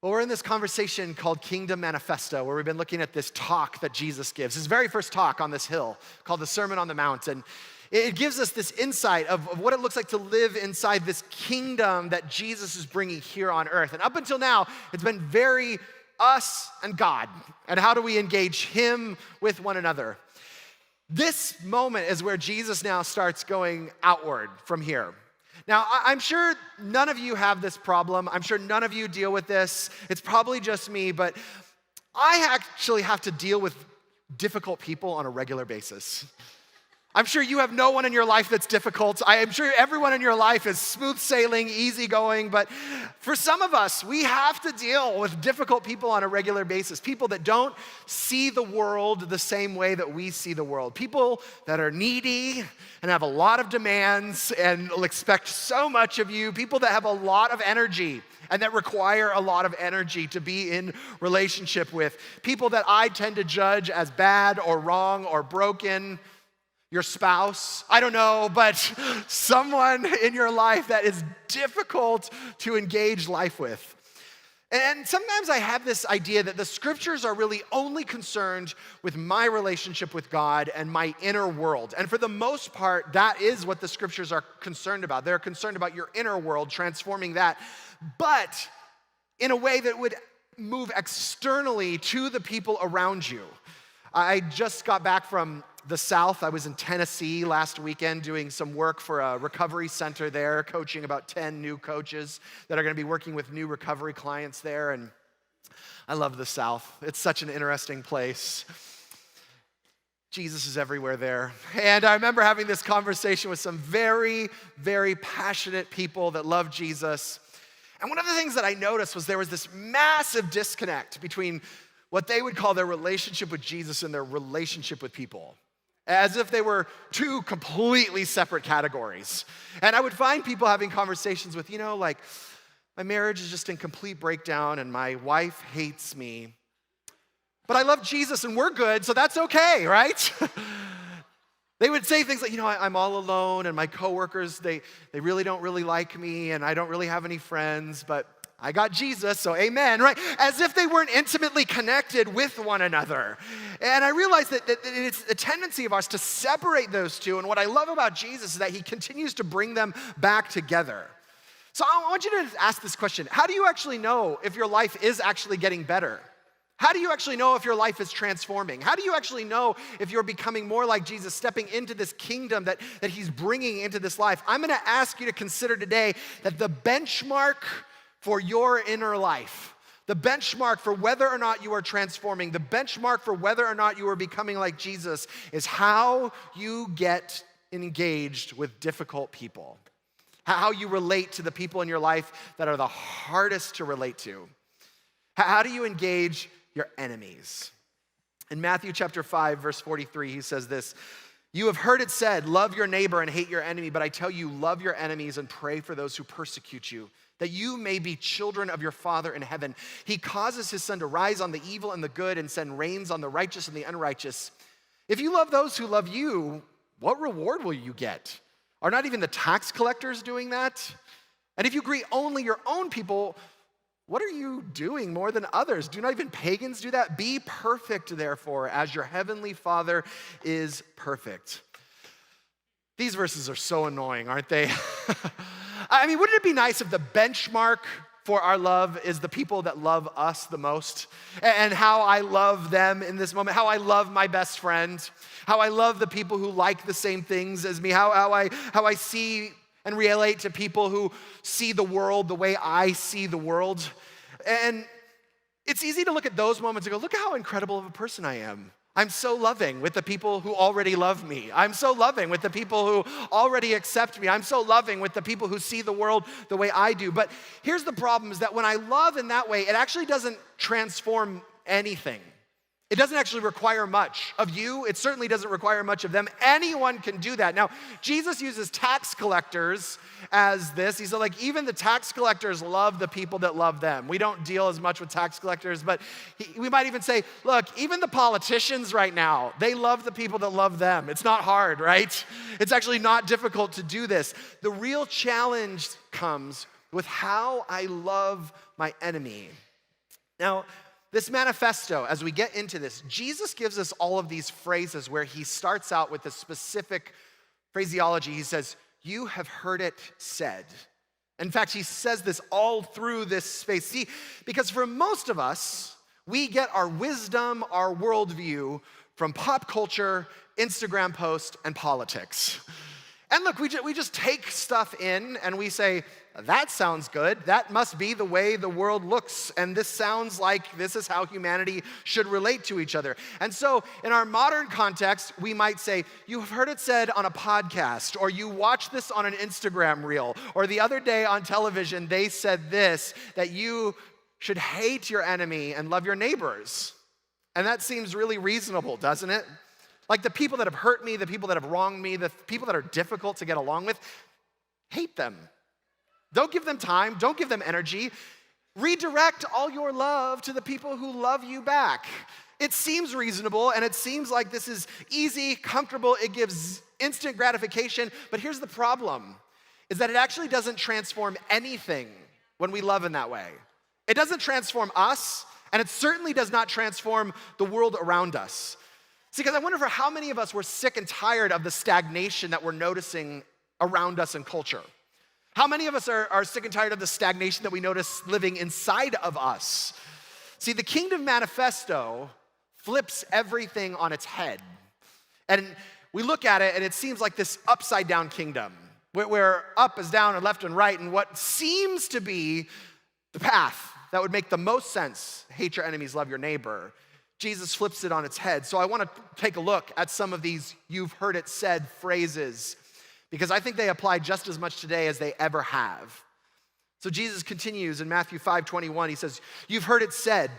Well, we're in this conversation called Kingdom Manifesto, where we've been looking at this talk that Jesus gives, his very first talk on this hill called the Sermon on the Mount. And it gives us this insight of what it looks like to live inside this kingdom that Jesus is bringing here on earth. And up until now, it's been very us and God, and how do we engage him with one another. This moment is where Jesus now starts going outward from here. Now, I'm sure none of you have this problem. I'm sure none of you deal with this. It's probably just me, but I actually have to deal with difficult people on a regular basis. I'm sure you have no one in your life that's difficult. I am sure everyone in your life is smooth sailing, easygoing, but for some of us, we have to deal with difficult people on a regular basis. People that don't see the world the same way that we see the world. People that are needy and have a lot of demands and will expect so much of you. People that have a lot of energy and that require a lot of energy to be in relationship with. People that I tend to judge as bad or wrong or broken. Your spouse, I don't know, but someone in your life that is difficult to engage life with. And sometimes I have this idea that the scriptures are really only concerned with my relationship with God and my inner world. And for the most part, that is what the scriptures are concerned about. They're concerned about your inner world, transforming that, but in a way that would move externally to the people around you. I just got back from the South. I was in Tennessee last weekend doing some work for a recovery center there, coaching about 10 new coaches that are going to be working with new recovery clients there. And I love the South. It's such an interesting place. Jesus is everywhere there. And I remember having this conversation with some very, very passionate people that love Jesus. And one of the things that I noticed was there was this massive disconnect between what they would call their relationship with Jesus and their relationship with people, as if they were two completely separate categories. And I would find people having conversations with, like, my marriage is just in complete breakdown and my wife hates me, but I love Jesus and we're good, so that's okay, right? They would say things like, I'm all alone and my coworkers, they really don't really like me and I don't really have any friends, but I got Jesus, so amen, right? As if they weren't intimately connected with one another. And I realized that it's a tendency of ours to separate those two. And what I love about Jesus is that he continues to bring them back together. So I want you to ask this question. How do you actually know if your life is actually getting better? How do you actually know if your life is transforming? How do you actually know if you're becoming more like Jesus, stepping into this kingdom that he's bringing into this life? I'm going to ask you to consider today that the benchmark for your inner life, the benchmark for whether or not you are transforming, the benchmark for whether or not you are becoming like Jesus is how you get engaged with difficult people, how you relate to the people in your life that are the hardest to relate to. How do you engage your enemies? In Matthew chapter 5, verse 43, he says this, "You have heard it said, love your neighbor and hate your enemy, but I tell you, love your enemies and pray for those who persecute you, that you may be children of your Father in heaven. He causes his sun to rise on the evil and the good and send rains on the righteous and the unrighteous. If you love those who love you, what reward will you get? Are not even the tax collectors doing that? And if you greet only your own people, what are you doing more than others? Do not even pagans do that? Be perfect, therefore, as your heavenly Father is perfect." These verses are so annoying, aren't they? I mean, wouldn't it be nice if the benchmark for our love is the people that love us the most, and how I love them in this moment, how I love my best friend, how I love the people who like the same things as me, how I see and relate to people who see the world the way I see the world. And it's easy to look at those moments and go, look at how incredible of a person I am. I'm so loving with the people who already love me. I'm so loving with the people who already accept me. I'm so loving with the people who see the world the way I do. But here's the problem, is that when I love in that way, it actually doesn't transform anything. It doesn't actually require much of you. It certainly doesn't require much of them. Anyone can do that. Now, Jesus uses tax collectors as this. He said, even the tax collectors love the people that love them. We don't deal as much with tax collectors, but we might even say, look, even the politicians right now, they love the people that love them. It's not hard, right? It's actually not difficult to do this. The real challenge comes with how I love my enemy. Now, this manifesto, as we get into this, Jesus gives us all of these phrases where he starts out with a specific phraseology. He says, "You have heard it said." In fact, he says this all through this space. See, because for most of us, we get our wisdom, our worldview from pop culture, Instagram posts, and politics. And look, we just take stuff in and we say, that sounds good. That must be the way the world looks. And this sounds like this is how humanity should relate to each other. And so in our modern context, we might say, you've heard it said on a podcast, or you watched this on an Instagram reel, or the other day on television, they said this, that you should hate your enemy and love your neighbors. And that seems really reasonable, doesn't it? Like the people that have hurt me, the people that have wronged me, the people that are difficult to get along with, hate them. Don't give them time. Don't give them energy. Redirect all your love to the people who love you back. It seems reasonable, and it seems like this is easy, comfortable. It gives instant gratification. But here's the problem, is that it actually doesn't transform anything when we love in that way. It doesn't transform us, and it certainly does not transform the world around us. See, because I wonder for how many of us we're sick and tired of the stagnation that we're noticing around us in culture. How many of us are sick and tired of the stagnation that we notice living inside of us? See, the Kingdom Manifesto flips everything on its head. And we look at it, and it seems like this upside-down kingdom, where up is down and left and right, and what seems to be the path that would make the most sense, hate your enemies, love your neighbor, Jesus flips it on its head. So I want to take a look at some of these "you've heard it said" phrases, because I think they apply just as much today as they ever have. So Jesus continues in Matthew 5:21. He says, "You've heard it said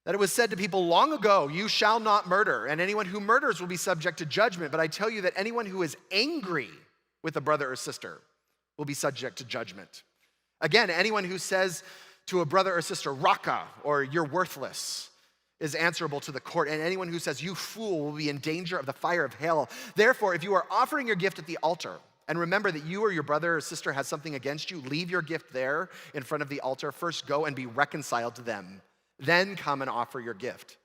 that it was said to people long ago, 'You shall not murder, and anyone who murders will be subject to judgment.' But I tell you that anyone who is angry with a brother or sister will be subject to judgment. Again, anyone who says to a brother or sister, 'Raka,' or 'you're worthless,' is answerable to the court, and anyone who says, 'You fool,' will be in danger of the fire of hell. Therefore, if you are offering your gift at the altar, and remember that you or your brother or sister has something against you, leave your gift there in front of the altar. First go and be reconciled to them. Then come and offer your gift.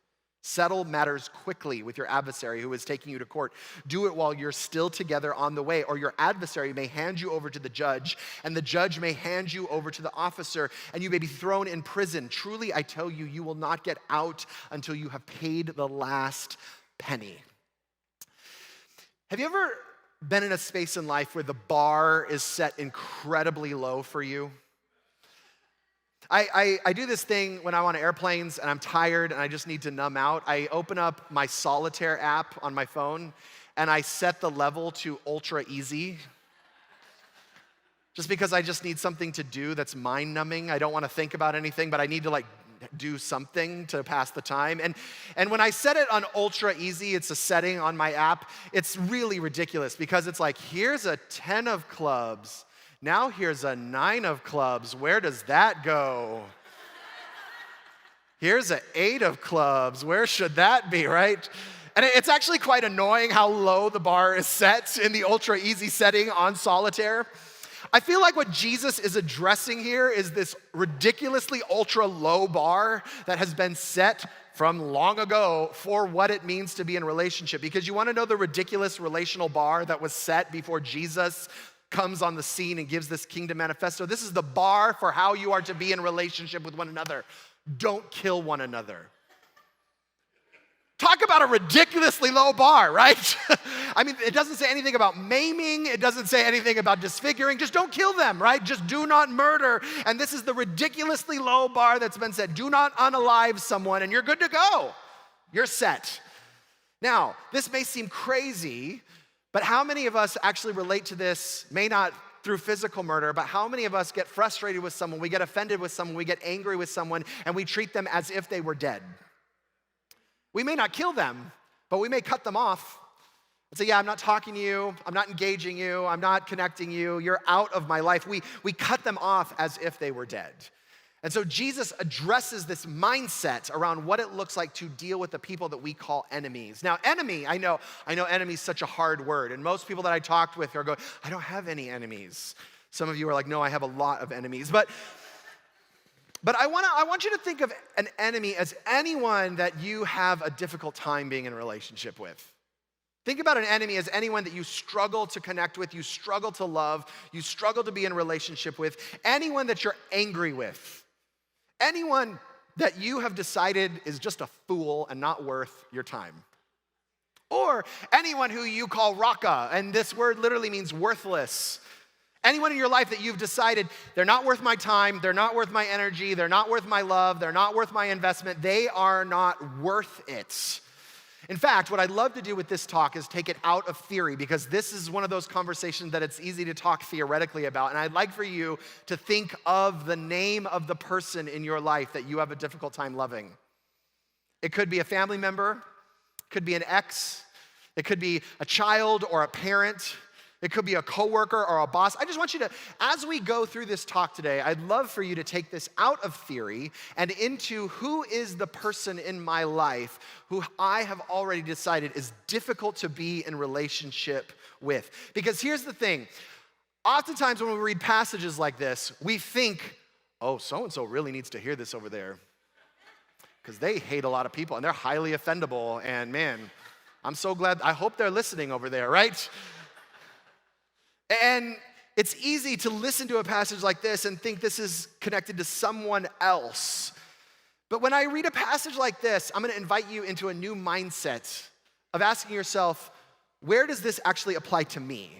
Settle matters quickly with your adversary who is taking you to court. Do it while you're still together on the way, or your adversary may hand you over to the judge, and the judge may hand you over to the officer, and you may be thrown in prison. Truly, I tell you, you will not get out until you have paid the last penny." Have you ever been in a space in life where the bar is set incredibly low for you? I do this thing when I'm on airplanes and I'm tired and I just need to numb out. I open up my Solitaire app on my phone and I set the level to ultra easy. Just because I just need something to do that's mind numbing. I don't want to think about anything, but I need to do something to pass the time. And when I set it on ultra easy, it's a setting on my app, it's really ridiculous because it's like, here's a 10 of clubs. Now here's a 9 of clubs. Where does that go? Here's an 8 of clubs. Where should that be, right? And it's actually quite annoying how low the bar is set in the ultra easy setting on Solitaire. I feel like what Jesus is addressing here is this ridiculously ultra low bar that has been set from long ago for what it means to be in a relationship. Because you want to know the ridiculous relational bar that was set before Jesus comes on the scene and gives this Kingdom Manifesto. This is the bar for how you are to be in relationship with one another. Don't kill one another. Talk about a ridiculously low bar, right? I mean, it doesn't say anything about maiming. It doesn't say anything about disfiguring. Just don't kill them, right? Just do not murder. And this is the ridiculously low bar that's been set. Do not unalive someone and you're good to go. You're set. Now, this may seem crazy, but how many of us actually relate to this, may not through physical murder, but how many of us get frustrated with someone, we get offended with someone, we get angry with someone, and we treat them as if they were dead? We may not kill them, but we may cut them off and say, yeah, I'm not talking to you, I'm not engaging you, I'm not connecting you, you're out of my life. We cut them off as if they were dead. And so Jesus addresses this mindset around what it looks like to deal with the people that we call enemies. Now, enemy, I know enemy is such a hard word, and most people that I talked with are going, I don't have any enemies. Some of you are like, no, I have a lot of enemies. But But I want you to think of an enemy as anyone that you have a difficult time being in a relationship with. Think about an enemy as anyone that you struggle to connect with, you struggle to love, you struggle to be in a relationship with, anyone that you're angry with, anyone that you have decided is just a fool and not worth your time. Or anyone who you call raka, and this word literally means worthless. Anyone in your life that you've decided, they're not worth my time, they're not worth my energy, they're not worth my love, they're not worth my investment, they are not worth it. In fact, what I'd love to do with this talk is take it out of theory, because this is one of those conversations that it's easy to talk theoretically about. And I'd like for you to think of the name of the person in your life that you have a difficult time loving. It could be a family member, it could be an ex, it could be a child or a parent, it could be a coworker or a boss. I just want you to, as we go through this talk today, I'd love for you to take this out of theory and into who is the person in my life who I have already decided is difficult to be in relationship with. Because here's the thing. Oftentimes when we read passages like this, we think, oh, so-and-so really needs to hear this over there, because they hate a lot of people and they're highly offendable, and man, I'm so glad, I hope they're listening over there, right? And it's easy to listen to a passage like this and think this is connected to someone else. But when I read a passage like this, I'm going to invite you into a new mindset of asking yourself, where does this actually apply to me?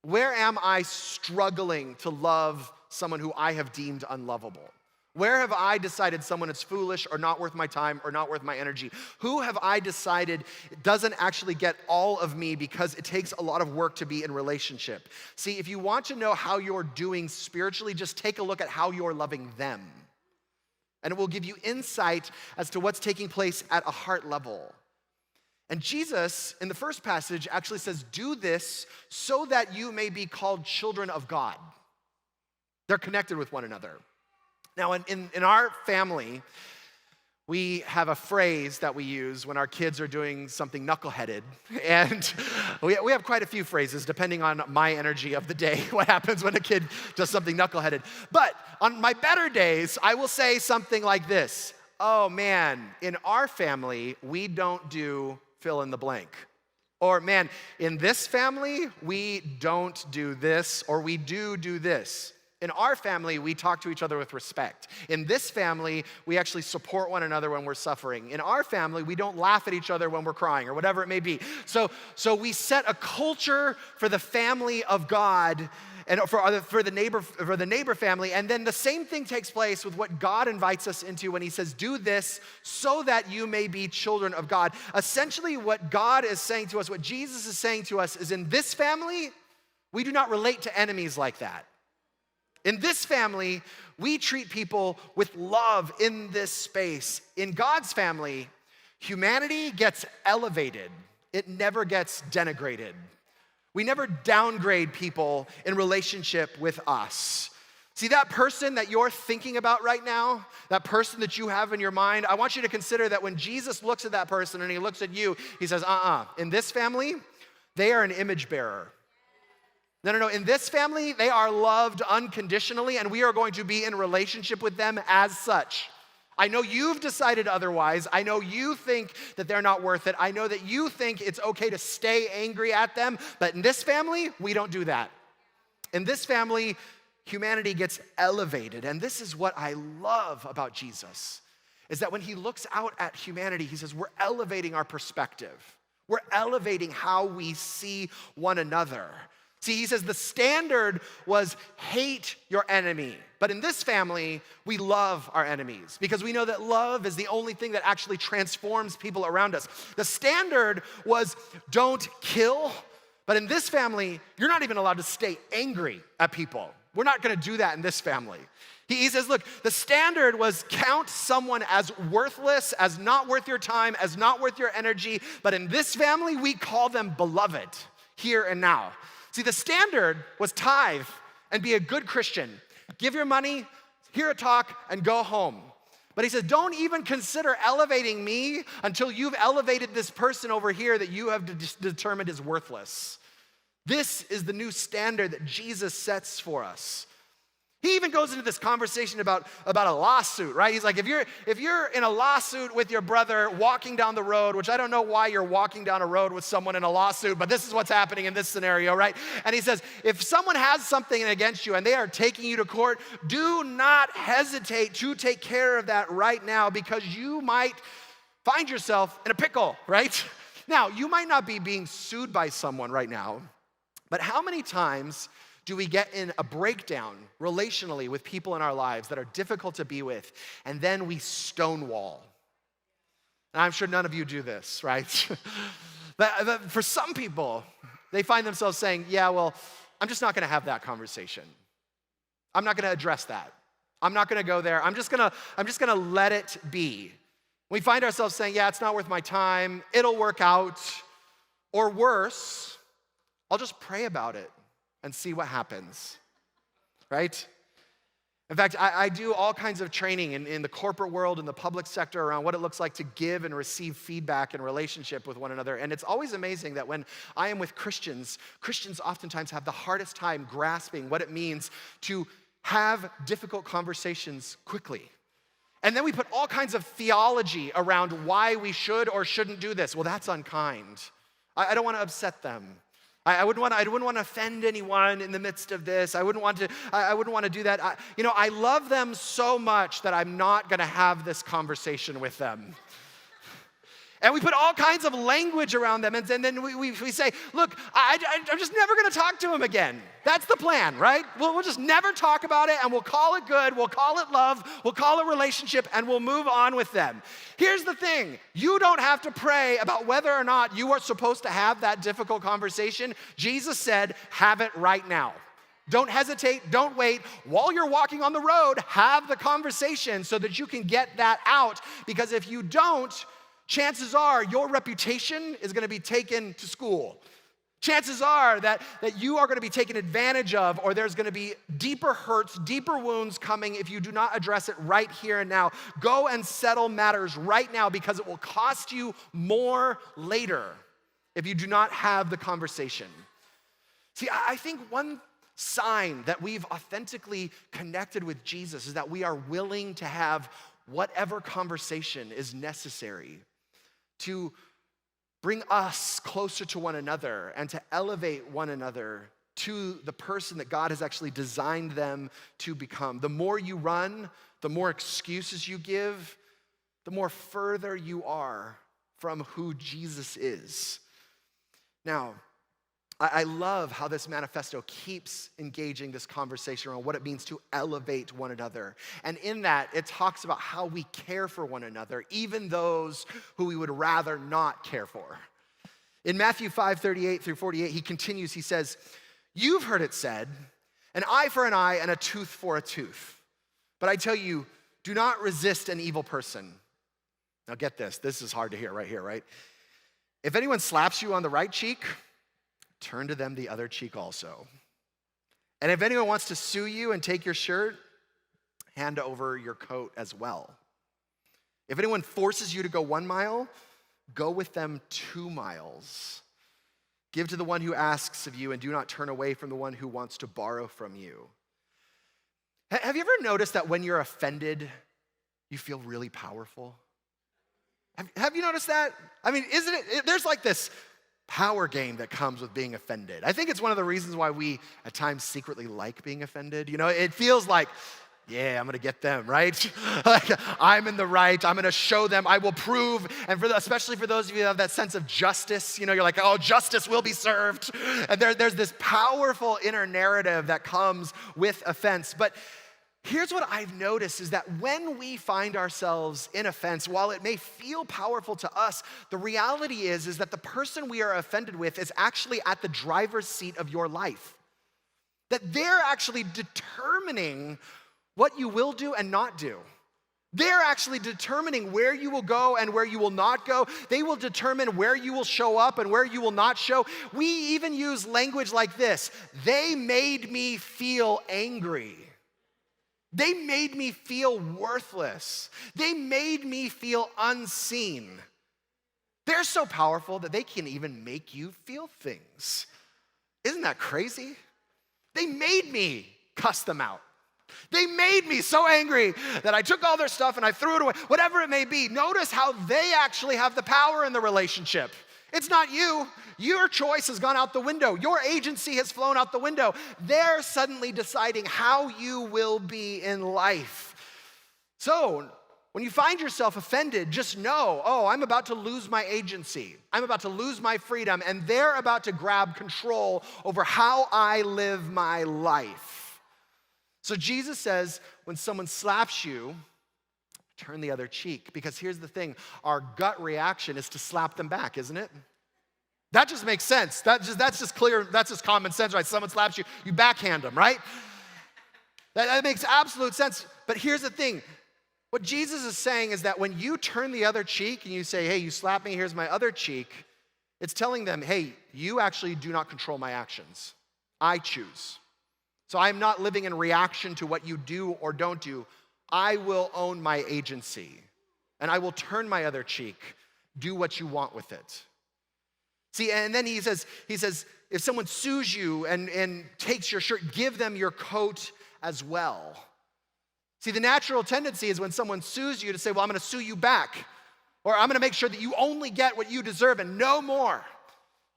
Where am I struggling to love someone who I have deemed unlovable? Where have I decided someone is foolish or not worth my time or not worth my energy? Who have I decided doesn't actually get all of me because it takes a lot of work to be in relationship? See, if you want to know how you're doing spiritually, just take a look at how you're loving them. And it will give you insight as to what's taking place at a heart level. And Jesus, in the first passage, actually says, do this so that you may be called children of God. They're connected with one another. Now, in our family, we have a phrase that we use when our kids are doing something knuckleheaded. And we have quite a few phrases, depending on my energy of the day, what happens when a kid does something knuckleheaded. But on my better days, I will say something like this. Oh man, in our family, we don't do fill in the blank. Or man, in this family, we don't do this, or we do this. In our family, we talk to each other with respect. In this family, we actually support one another when we're suffering. In our family, we don't laugh at each other when we're crying, or whatever it may be. So we set a culture for the family of God and for the neighbor family. And then the same thing takes place with what God invites us into when he says, do this so that you may be children of God. Essentially, what God is saying to us, what Jesus is saying to us is, in this family, we do not relate to enemies like that. In this family, we treat people with love in this space. In God's family, humanity gets elevated. It never gets denigrated. We never downgrade people in relationship with us. See, that person that you're thinking about right now, that person that you have in your mind, I want you to consider that when Jesus looks at that person and he looks at you, he says, in this family, they are an image bearer. No. In this family, they are loved unconditionally, and we are going to be in relationship with them as such. I know you've decided otherwise. I know you think that they're not worth it. I know that you think it's okay to stay angry at them, but in this family, we don't do that. In this family, humanity gets elevated, and this is what I love about Jesus, is that when he looks out at humanity, he says, we're elevating our perspective. We're elevating how we see one another. See, he says the standard was hate your enemy. But in this family, we love our enemies because we know that love is the only thing that actually transforms people around us. The standard was don't kill. But in this family, you're not even allowed to stay angry at people. We're not going to do that in this family. He says, look, the standard was count someone as worthless, as not worth your time, as not worth your energy. But in this family, we call them beloved here and now. See, the standard was tithe and be a good Christian. Give your money, hear a talk, and go home. But he says, don't even consider elevating me until you've elevated this person over here that you have determined is worthless. This is the new standard that Jesus sets for us. He even goes into this conversation about a lawsuit, right? He's like, if you're in a lawsuit with your brother walking down the road, which I don't know why you're walking down a road with someone in a lawsuit, but this is what's happening in this scenario, right? And he says, if someone has something against you and they are taking you to court, do not hesitate to take care of that right now, because you might find yourself in a pickle, right? Now, you might not be being sued by someone right now, but how many times do we get in a breakdown relationally with people in our lives that are difficult to be with, and then we stonewall? And I'm sure none of you do this, right? but for some people, they find themselves saying, yeah, well, I'm just not gonna have that conversation. I'm not gonna address that. I'm not gonna go there. I'm just gonna let it be. We find ourselves saying, yeah, it's not worth my time. It'll work out. Or worse, I'll just pray about it and see what happens, right? In fact, I do all kinds of training in the corporate world, in the public sector, around what it looks like to give and receive feedback in relationship with one another. And it's always amazing that when I am with Christians oftentimes have the hardest time grasping what it means to have difficult conversations quickly. And then we put all kinds of theology around why we should or shouldn't do this. Well, that's unkind. I don't want to upset them. I wouldn't want to offend anyone in the midst of this. I wouldn't want to do that. I love them so much that I'm not going to have this conversation with them. And we put all kinds of language around them, and then we say, look, I'm just never going to talk to him again. That's the plan, right? We'll just never talk about it, and we'll call it good, we'll call it love, we'll call it relationship, and we'll move on with them. Here's the thing. You don't have to pray about whether or not you are supposed to have that difficult conversation. Jesus said, have it right now. Don't hesitate, don't wait. While you're walking on the road, have the conversation so that you can get that out, because if you don't, chances are your reputation is going to be taken to school. Chances are that you are going to be taken advantage of, or there's going to be deeper hurts, deeper wounds coming if you do not address it right here and now. Go and settle matters right now, because it will cost you more later if you do not have the conversation. See, I think one sign that we've authentically connected with Jesus is that we are willing to have whatever conversation is necessary to bring us closer to one another and to elevate one another to the person that God has actually designed them to become. The more you run, the more excuses you give, the more further you are from who Jesus is. Now, I love how this manifesto keeps engaging this conversation around what it means to elevate one another. And in that, it talks about how we care for one another, even those who we would rather not care for. In Matthew 5:38 through 48, he continues, he says, "You've heard it said, an eye for an eye and a tooth for a tooth. But I tell you, do not resist an evil person." Now get this is hard to hear right here, right? "If anyone slaps you on the right cheek, turn to them the other cheek also. And if anyone wants to sue you and take your shirt, hand over your coat as well. If anyone forces you to go 1 mile, go with them 2 miles. Give to the one who asks of you, and do not turn away from the one who wants to borrow from you." Have you ever noticed that when you're offended, you feel really powerful? Have you noticed that? I mean, isn't it, there's like this power game that comes with being offended. I think it's one of the reasons why we at times secretly like being offended. You know, it feels like, yeah, I'm gonna get them, right? Like, I'm in the right, I'm gonna show them, I will prove. And especially for those of you who have that sense of justice, you know, you're like, oh, justice will be served. And there's this powerful inner narrative that comes with offense. But here's what I've noticed is that when we find ourselves in offense, while it may feel powerful to us, the reality is that the person we are offended with is actually at the driver's seat of your life. That they're actually determining what you will do and not do. They're actually determining where you will go and where you will not go. They will determine where you will show up and where you will not show. We even use language like this: "They made me feel angry. They made me feel worthless. They made me feel unseen." They're so powerful that they can even make you feel things. Isn't that crazy? They made me cuss them out. They made me so angry that I took all their stuff and I threw it away, whatever it may be. Notice how they actually have the power in the relationship. It's not you. Your choice has gone out the window. Your agency has flown out the window. They're suddenly deciding how you will be in life. So, when you find yourself offended, just know, oh, I'm about to lose my agency. I'm about to lose my freedom, and they're about to grab control over how I live my life. So Jesus says, when someone slaps you, turn the other cheek. Because here's the thing, our gut reaction is to slap them back, isn't it? That just makes sense. That's just clear, that's just common sense, right? Someone slaps you, you backhand them, right? That makes absolute sense. But here's the thing, what Jesus is saying is that when you turn the other cheek and you say, hey, you slap me, here's my other cheek, it's telling them, hey, you actually do not control my actions. I choose. So I'm not living in reaction to what you do or don't do. I will own my agency, and I will turn my other cheek. Do what you want with it. See, and then he says, if someone sues you and takes your shirt, give them your coat as well. See, the natural tendency is when someone sues you to say, well, I'm going to sue you back, or I'm going to make sure that you only get what you deserve and no more.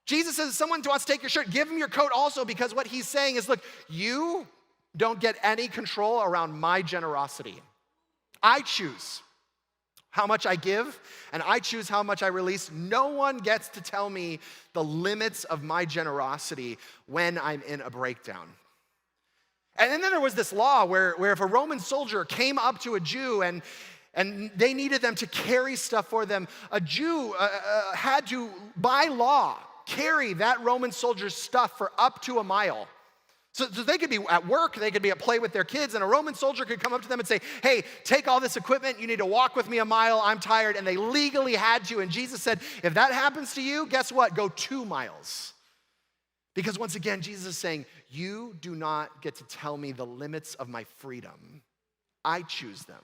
Jesus says, if someone wants to take your shirt, give him your coat also, because what he's saying is, look, you don't get any control around my generosity. I choose how much I give, and I choose how much I release. No one gets to tell me the limits of my generosity when I'm in a breakdown. And then there was this law where if a Roman soldier came up to a Jew and they needed them to carry stuff for them, a Jew had to, by law, carry that Roman soldier's stuff for up to a mile. So they could be at work, they could be at play with their kids, and a Roman soldier could come up to them and say, hey, take all this equipment, you need to walk with me a mile, I'm tired, and they legally had to. And Jesus said, if that happens to you, guess what? Go 2 miles. Because once again, Jesus is saying, you do not get to tell me the limits of my freedom. I choose them.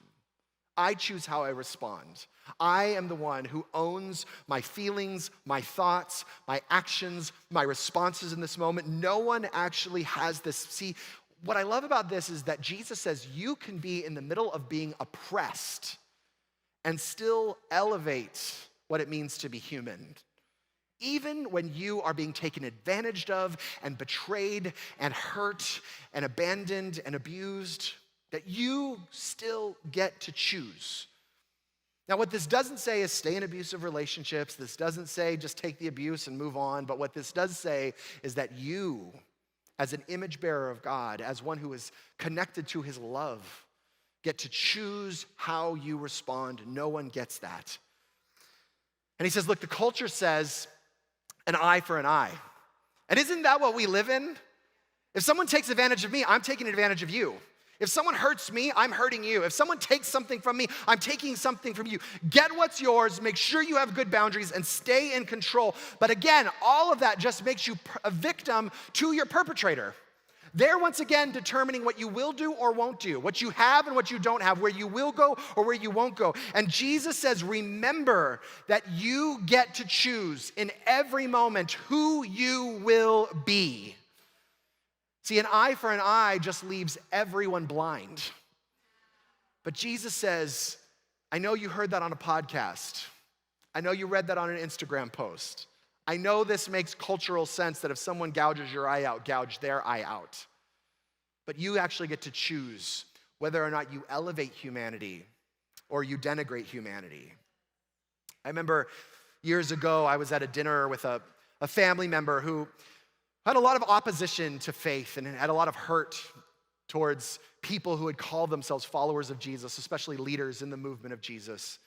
I choose how I respond. I am the one who owns my feelings, my thoughts, my actions, my responses in this moment. No one actually has this. See, what I love about this is that Jesus says you can be in the middle of being oppressed and still elevate what it means to be human. Even when you are being taken advantage of and betrayed and hurt and abandoned and abused, that you still get to choose. Now, what this doesn't say is stay in abusive relationships. This doesn't say just take the abuse and move on. But what this does say is that you, as an image bearer of God, as one who is connected to his love, get to choose how you respond. No one gets that. And he says, look, the culture says an eye for an eye. And isn't that what we live in? If someone takes advantage of me, I'm taking advantage of you. If someone hurts me, I'm hurting you. If someone takes something from me, I'm taking something from you. Get what's yours, make sure you have good boundaries, and stay in control. But again, all of that just makes you a victim to your perpetrator. They're once again determining what you will do or won't do, what you have and what you don't have, where you will go or where you won't go. And Jesus says, remember that you get to choose in every moment who you will be. See, an eye for an eye just leaves everyone blind. But Jesus says, I know you heard that on a podcast. I know you read that on an Instagram post. I know this makes cultural sense that if someone gouges your eye out, gouge their eye out. But you actually get to choose whether or not you elevate humanity or you denigrate humanity. I remember years ago, I was at a dinner with a family member who had a lot of opposition to faith and had a lot of hurt towards people who had called themselves followers of Jesus, especially leaders in the movement of Jesus.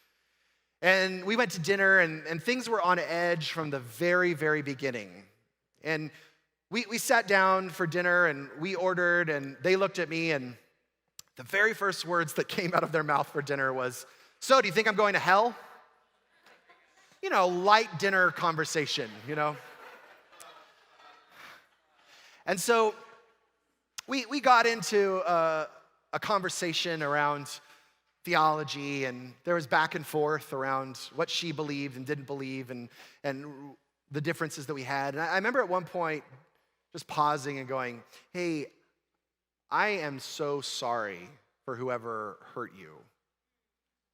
And we went to dinner, and things were on edge from the very, very beginning. And we sat down for dinner, and we ordered, and they looked at me, and the very first words that came out of their mouth for dinner was, so do you think I'm going to hell? You know, light dinner conversation, you know. And so we got into a conversation around theology, and there was back and forth around what she believed and didn't believe and the differences that we had. And I remember at one point just pausing and going, hey, I am so sorry for whoever hurt you.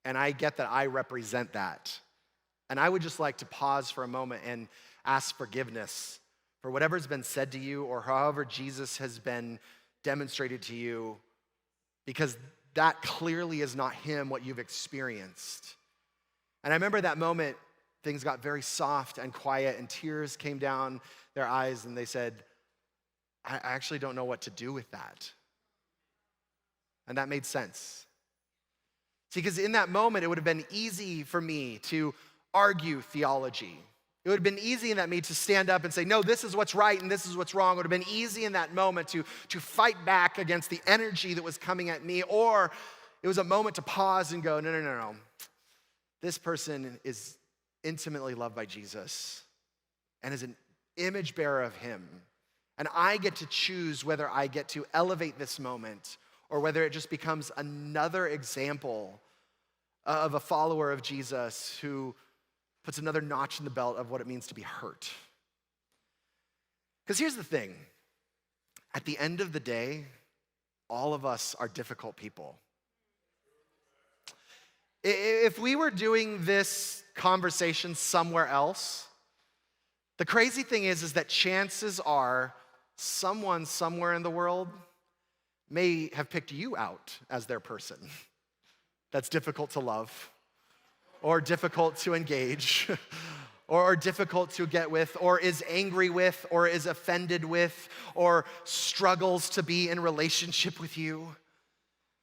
And I get that I represent that. And I would just like to pause for a moment and ask forgiveness for whatever's been said to you or however Jesus has been demonstrated to you, because that clearly is not him, what you've experienced. And I remember that moment, things got very soft and quiet, and tears came down their eyes, and they said, I actually don't know what to do with that. And that made sense. See, because in that moment, it would have been easy for me to argue theology. It would have been easy in that me to stand up and say, no, this is what's right and this is what's wrong. It would have been easy in that moment to fight back against the energy that was coming at me. Or it was a moment to pause and go, no. This person is intimately loved by Jesus and is an image bearer of him. And I get to choose whether I get to elevate this moment or whether it just becomes another example of a follower of Jesus who puts another notch in the belt of what it means to be hurt. Because here's the thing. At the end of the day, all of us are difficult people. If we were doing this conversation somewhere else, the crazy thing is that chances are someone somewhere in the world may have picked you out as their person that's difficult to love, or difficult to engage, or difficult to get with, or is angry with, or is offended with, or struggles to be in relationship with you.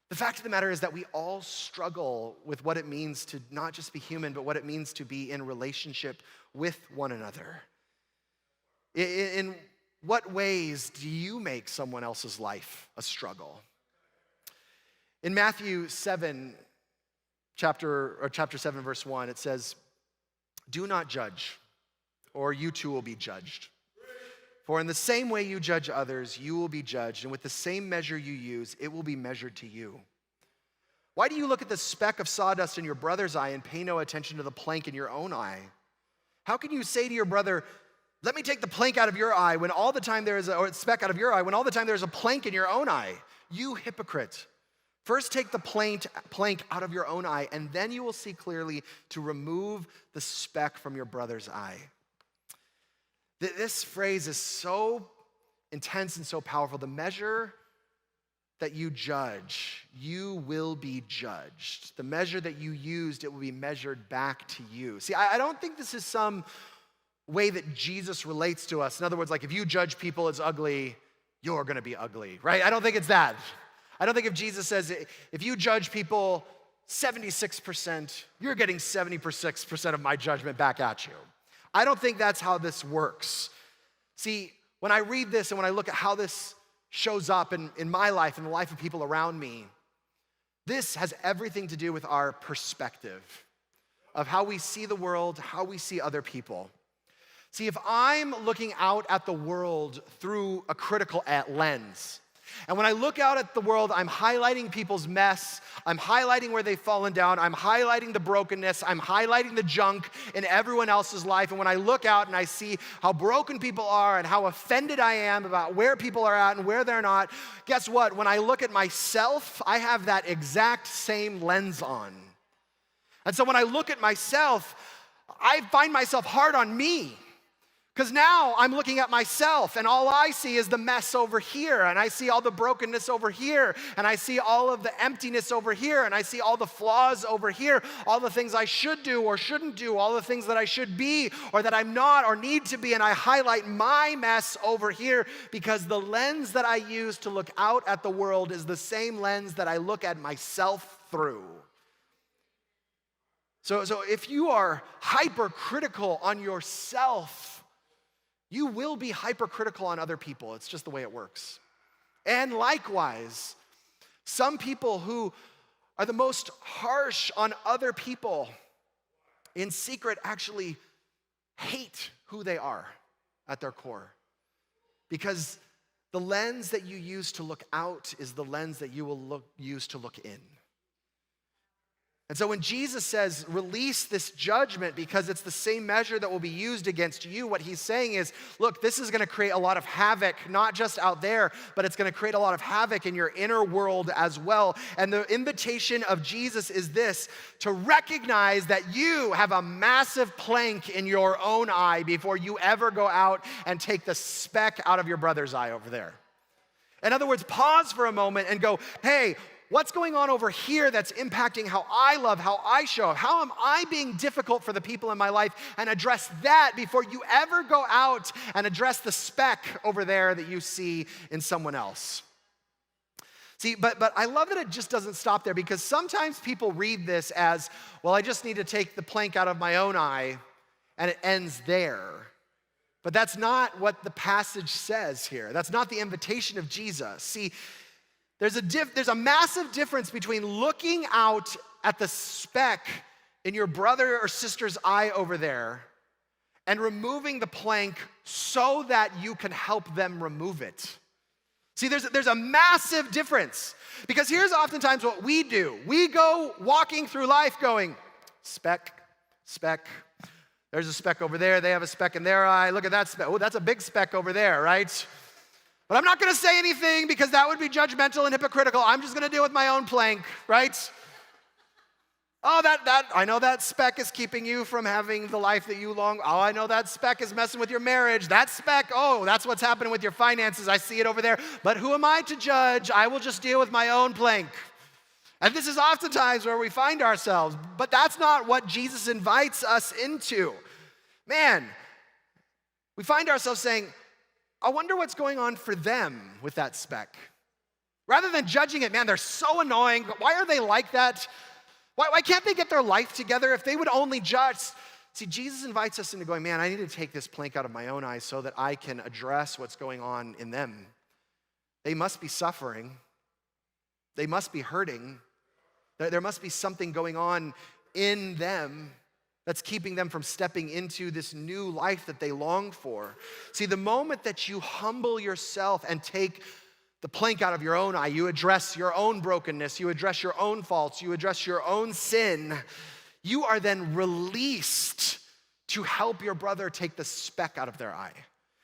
The fact of the matter is that we all struggle with what it means to not just be human, but what it means to be in relationship with one another. In what ways do you make someone else's life a struggle? In Matthew 7, chapter 7, verse 1, it says, "Do not judge, or you too will be judged. For in the same way you judge others, you will be judged, and with the same measure you use, it will be measured to you. Why do you look at the speck of sawdust in your brother's eye and pay no attention to the plank in your own eye? How can you say to your brother, 'Let me take the plank out of your eye,' when all the time there is or speck out of your eye, when all the time there is a plank in your own eye? You hypocrite. First take the plank out of your own eye, and then you will see clearly to remove the speck from your brother's eye." This phrase is so intense and so powerful. The measure that you judge, you will be judged. The measure that you used, it will be measured back to you. See, I don't think this is some way that Jesus relates to us. In other words, like if you judge people as ugly, you're gonna be ugly, right? I don't think it's that. I don't think if Jesus says, if you judge people 76%, you're getting 76% of my judgment back at you. I don't think that's how this works. See, when I read this and when I look at how this shows up in my life and the life of people around me, this has everything to do with our perspective of how we see the world, how we see other people. See, if I'm looking out at the world through a critical lens, and when I look out at the world, I'm highlighting people's mess, I'm highlighting where they've fallen down, I'm highlighting the brokenness, I'm highlighting the junk in everyone else's life. And when I look out and I see how broken people are and how offended I am about where people are at and where they're not, guess what? When I look at myself, I have that exact same lens on. And so when I look at myself, I find myself hard on me. Because now I'm looking at myself and all I see is the mess over here, and I see all the brokenness over here, and I see all of the emptiness over here, and I see all the flaws over here, all the things I should do or shouldn't do, all the things that I should be or that I'm not or need to be, and I highlight my mess over here because the lens that I use to look out at the world is the same lens that I look at myself through. So if you are hypercritical on yourself, you will be hypercritical on other people. It's just the way it works. And likewise, some people who are the most harsh on other people in secret actually hate who they are at their core. Because the lens that you use to look out is the lens that you will use to look in. And so when Jesus says, release this judgment because it's the same measure that will be used against you, what he's saying is, look, this is going to create a lot of havoc, not just out there, but it's going to create a lot of havoc in your inner world as well. And the invitation of Jesus is this, to recognize that you have a massive plank in your own eye before you ever go out and take the speck out of your brother's eye over there. In other words, pause for a moment and go, hey, what's going on over here that's impacting how I love, how I show up? How am I being difficult for the people in my life? And address that before you ever go out and address the speck over there that you see in someone else. See, but I love that it just doesn't stop there, because sometimes people read this as, well, I just need to take the plank out of my own eye, and it ends there. But that's not what the passage says here. That's not the invitation of Jesus. See, there's a massive difference between looking out at the speck in your brother or sister's eye over there and removing the plank so that you can help them remove it. See, there's a massive difference, because here's oftentimes what we do. We go walking through life going, speck, speck. There's a speck over there. They have a speck in their eye. Look at that speck. Oh, that's a big speck over there, right? But I'm not going to say anything because that would be judgmental and hypocritical. I'm just going to deal with my own plank, right? Oh, I know that speck is keeping you from having the life that you long. Oh, I know that speck is messing with your marriage. That speck, oh, that's what's happening with your finances. I see it over there. But who am I to judge? I will just deal with my own plank. And this is oftentimes where we find ourselves. But that's not what Jesus invites us into. Man, we find ourselves saying, I wonder what's going on for them with that speck. Rather than judging it, man, they're so annoying. Why are they like that? Why can't they get their life together? If they would only judge. See, Jesus invites us into going, man, I need to take this plank out of my own eye so that I can address what's going on in them. They must be suffering. They must be hurting. There must be something going on in them that's keeping them from stepping into this new life that they longed for. See, the moment that you humble yourself and take the plank out of your own eye, you address your own brokenness, you address your own faults, you address your own sin, you are then released to help your brother take the speck out of their eye.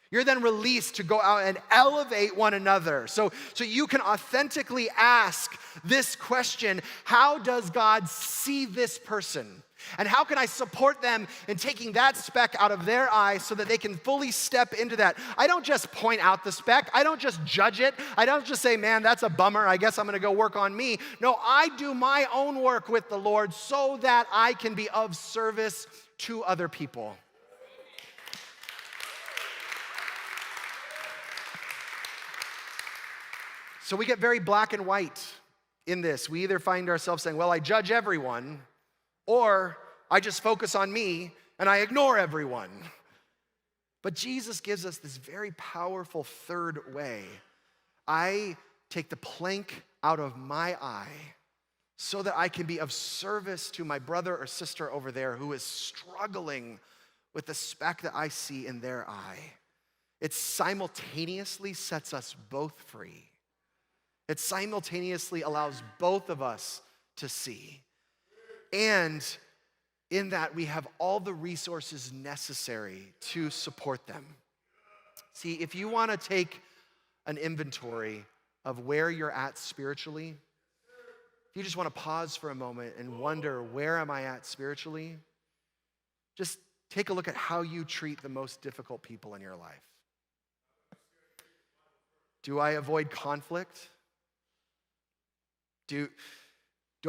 You're then released to go out and elevate one another. So you can authentically ask this question, how does God see this person? And how can I support them in taking that speck out of their eye so that they can fully step into that? I don't just point out the speck. I don't just judge it. I don't just say, man, that's a bummer. I guess I'm going to go work on me. No, I do my own work with the Lord so that I can be of service to other people. So we get very black and white in this. We either find ourselves saying, well, I judge everyone, or I just focus on me and I ignore everyone. But Jesus gives us this very powerful third way. I take the plank out of my eye so that I can be of service to my brother or sister over there who is struggling with the speck that I see in their eye. It simultaneously sets us both free. It simultaneously allows both of us to see. And in that, we have all the resources necessary to support them. See, if you want to take an inventory of where you're at spiritually, if you just want to pause for a moment and wonder, where am I at spiritually? Just take a look at how you treat the most difficult people in your life. Do I avoid conflict? Do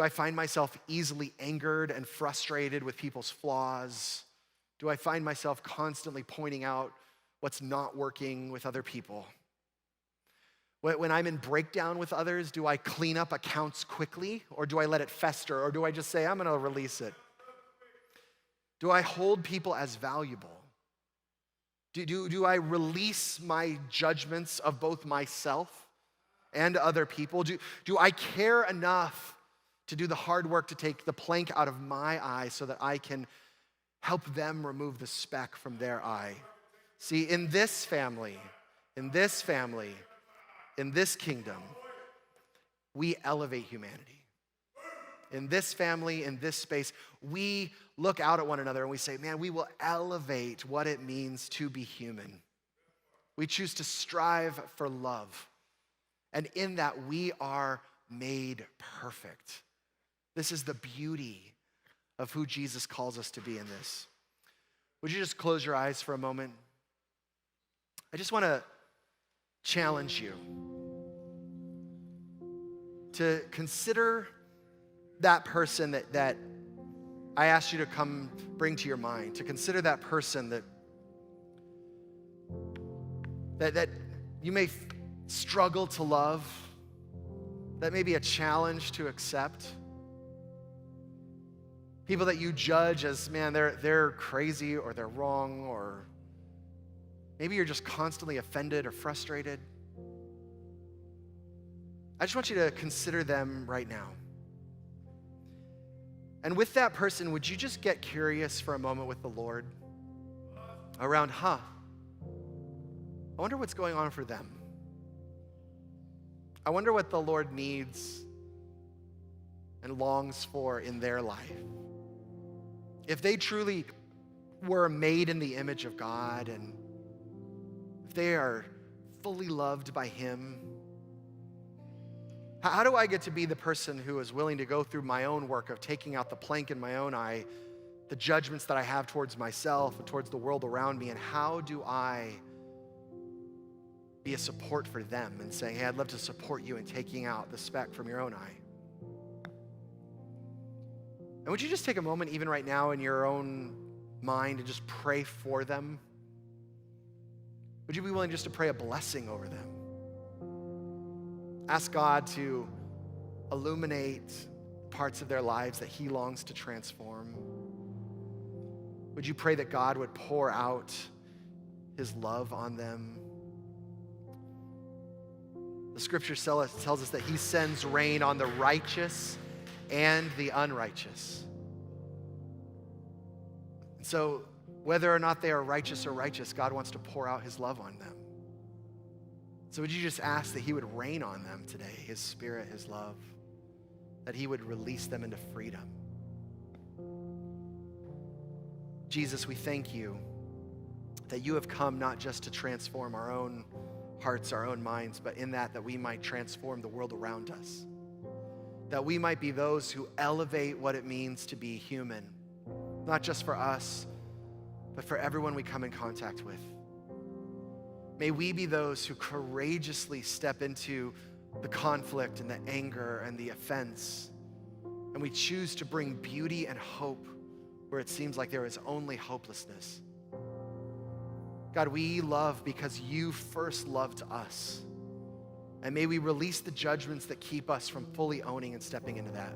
I find myself easily angered and frustrated with people's flaws? Do I find myself constantly pointing out what's not working with other people? When I'm in breakdown with others, do I clean up accounts quickly, or do I let it fester, or do I just say, I'm going to release it? Do I hold people as valuable? Do I release my judgments of both myself and other people? Do I care enough to do the hard work to take the plank out of my eye so that I can help them remove the speck from their eye? See, in this family, in this kingdom, we elevate humanity. in this family, in this space, we look out at one another and we say, man, we will elevate what it means to be human. We choose to strive for love. And in that, we are made perfect. This is the beauty of who Jesus calls us to be in this. Would you just close your eyes for a moment? I just want to challenge you to consider that person that I asked you to come bring to your mind, to consider that person that you may struggle to love, that may be a challenge to accept. People that you judge as, man, they're crazy or they're wrong, or maybe you're just constantly offended or frustrated. I just want you to consider them right now. And with that person, would you just get curious for a moment with the Lord around, I wonder what's going on for them. I wonder what the Lord needs and longs for in their life. If they truly were made in the image of God, and if they are fully loved by Him, how do I get to be the person who is willing to go through my own work of taking out the plank in my own eye, the judgments that I have towards myself and towards the world around me, and how do I be a support for them and saying, hey, I'd love to support you in taking out the speck from your own eye? And would you just take a moment, even right now in your own mind, and just pray for them? Would you be willing just to pray a blessing over them? Ask God to illuminate parts of their lives that He longs to transform. Would you pray that God would pour out His love on them? The scripture tells us that He sends rain on the righteous and the unrighteous. And so, whether or not they are righteous or righteous, God wants to pour out His love on them. So would you just ask that He would rain on them today, His Spirit, His love, that He would release them into freedom. Jesus, we thank You that You have come not just to transform our own hearts, our own minds, but in that we might transform the world around us. That we might be those who elevate what it means to be human, not just for us, but for everyone we come in contact with. May we be those who courageously step into the conflict and the anger and the offense, and we choose to bring beauty and hope where it seems like there is only hopelessness. God, we love because You first loved us. And may we release the judgments that keep us from fully owning and stepping into that.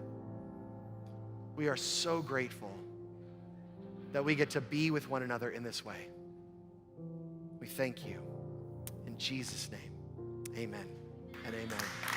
We are so grateful that we get to be with one another in this way. We thank You. In Jesus' name, amen and amen.